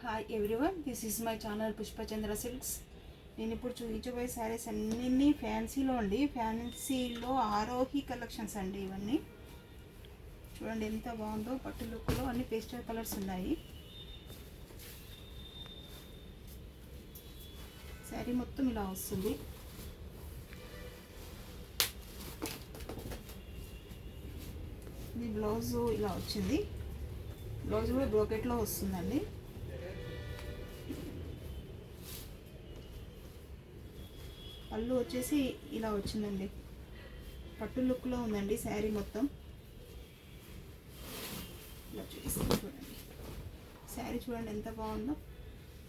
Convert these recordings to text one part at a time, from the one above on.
Hi everyone, this is my channel Pushpachandra silks. నేను ఇప్పుడు చూపించబోయే శారీస్ అన్నీ ఫ్యాన్సీలో అండి. ఫ్యాన్సీలో ఆరోహి కలెక్షన్స్ అండి. ఇవన్నీ చూడండి ఎంత బాగుందో. పట్టు లుక్లో అన్ని పేస్టల్ కలర్స్ ఉన్నాయి. శారీ మొత్తం ఇలా వస్తుంది. ఇది బ్లౌజ్ ఇలా వచ్చింది. బ్లౌజ్ కూడా బ్రోకెట్లో వస్తుందండి. పళ్ళు వచ్చేసి ఇలా వచ్చిందండి. పట్టు లుక్లో ఉందండి శారీ మొత్తం. ఇలా చూపిస్తాను చూడండి. శారీ చూడండి ఎంత బాగుందో.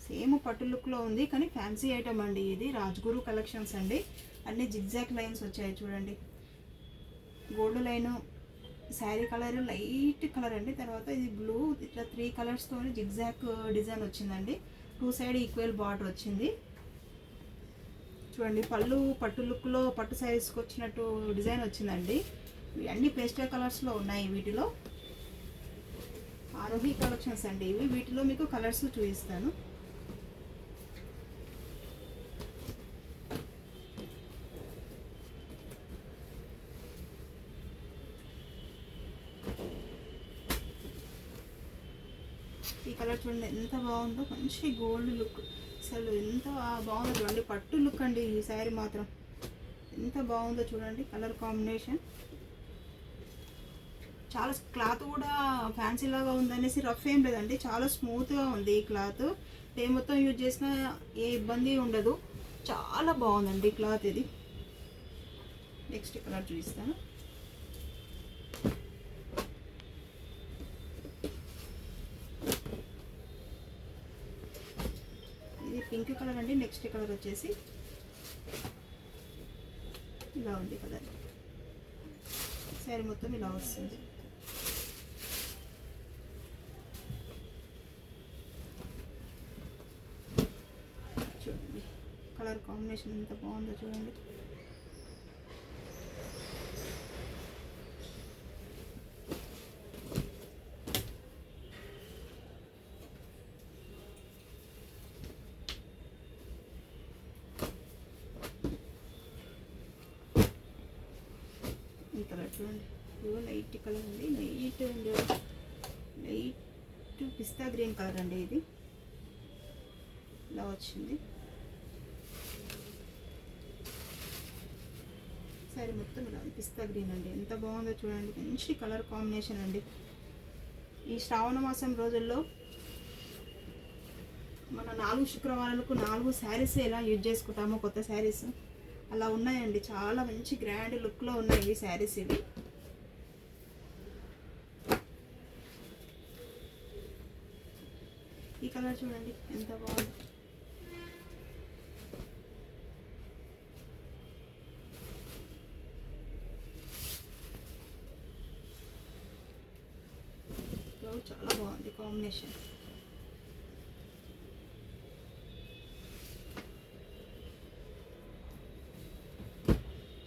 సేమ్ పట్టు లుక్లో ఉంది కానీ ఫ్యాన్సీ ఐటమ్ అండి. ఇది రాజ్గురు కలెక్షన్స్ అండి. అన్ని జిగ్జాగ్ లైన్స్ వచ్చాయి చూడండి. Gold line, sari colour light colour అండి. తర్వాత ఇది బ్లూ, ఇట్లా 3 కలర్స్తో జిగ్జాగ్ డిజైన్ వచ్చిందండి. 2 సైడ్ ఈక్వల్ బార్డర్ వచ్చింది చూడండి. పళ్ళు పట్టు లుక్లో పట్టు శారీస్కి వచ్చినట్టు డిజైన్ వచ్చిందండి. అన్ని పేస్టల్ కలర్స్లో ఉన్నాయి. వీటిలో ఆరోహి కలెక్షన్స్ అండి ఇవి. వీటిలో మీకు కలర్స్ చూపిస్తాను. ఈ కలర్ చూడండి ఎంత బాగుందో. మంచి గోల్డ్ లుక్, అసలు ఎంత బాగుందో చూడండి. పట్టు లుక్ అండి ఈ శారీ మాత్రం. ఎంత బాగుందో చూడండి. కలర్ కాంబినేషన్ చాలా. క్లాత్ కూడా ఫ్యాన్సీ లాగా ఉందనేసి రఫ్ ఏం లేదండి. చాలా స్మూత్గా ఉంది ఈ క్లాత్. డే మొత్తం యూజ్ చేసినా ఏ ఇబ్బంది ఉండదు. చాలా బాగుందండి క్లాత్ ఇది. నెక్స్ట్ కలర్ చూపిస్తాను. ఇది పింక్ కలర్ అండి. నెక్స్ట్ కలర్ వచ్చేసి ఇలా ఉంది కలర్. శారీ మొత్తం ఇలా వస్తుంది. చూడండి కలర్ కాంబినేషన్ ఎంత బాగుందో చూడండి. ఈ కలర్ చూడండి. ఇవో లైట్ కలర్ అండి. Light and light pista green colour అండి. ఇది ఇలా వచ్చింది. శారీ మొత్తం ఇలా పిస్తా గ్రీన్ అండి. ఎంత బాగుందో చూడండి. మంచి కలర్ కాంబినేషన్ అండి. ఈ శ్రావణ మాసం రోజుల్లో మన 4 శుక్రవారాలకు 4 శారీస్ ఎలా యూజ్ చేసుకుంటామో, కొత్త శారీస్ అలా ఉన్నాయండి. చాలా మంచి గ్రాండ్ లుక్లో ఉన్నాయి ఈ శారీస్ ఇవి. ఈ కలర్ చూడండి ఎంత బాగుంది. చాలా బాగుంది కాంబినేషన్.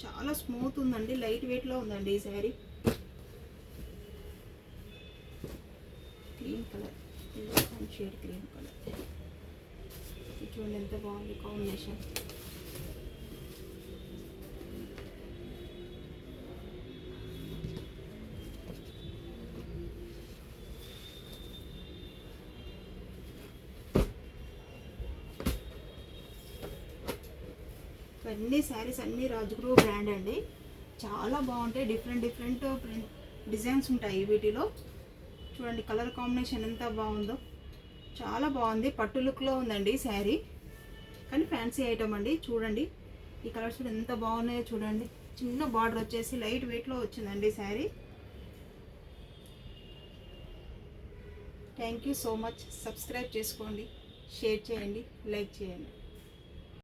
చాలా స్మూత్ ఉందండి. లైట్ వెయిట్లో ఉందండి ఈ sari. Green colour, shade green colour. చూడండి ఎంత బాగుంది కాంబినేషన్. అన్ని శారీస్ అన్ని రాజ్గురు బ్రాండ్ అండి. చాలా బాగుంటాయి. డిఫరెంట్ డిజైన్స్ ఉంటాయి వీటిలో. చూడండి కలర్ కాంబినేషన్ ఎంత బాగుందో. చాలా బాగుంది. పట్టు లుక్లో ఉందండి శారీ కానీ ఫ్యాన్సీ ఐటమ్ అండి. చూడండి ఈ కలర్స్ కూడా ఎంత బాగున్నాయో చూడండి. చిన్న బార్డర్ వచ్చేసి లైట్ వెయిట్లో వచ్చిందండి sari. Thank you so much. Subscribe చేసుకోండి, షేర్ చేయండి, లైక్ చేయండి.